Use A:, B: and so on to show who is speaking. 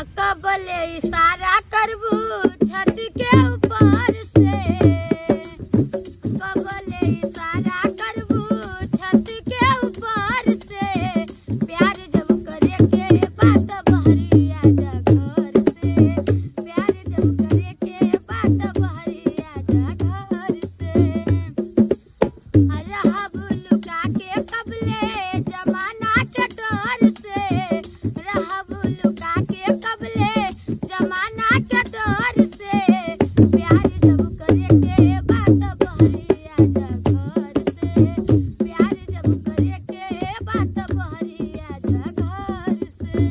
A: अकबले इशारा करबू छत के ऊपर से, अकबले इशारा करबू छत के ऊपर से, प्यार जब करे के बात बहरी आजा घर से, प्यार जब करे के बात बहरी आजा घर से। रहब लुका के कबले जमाना चटोर से, रहब लुका के कबले जमाना चटोर से, प्यार जब करे के बात बहरी आजा घर से, प्यार जब करे के बात बहरी आजा घर से।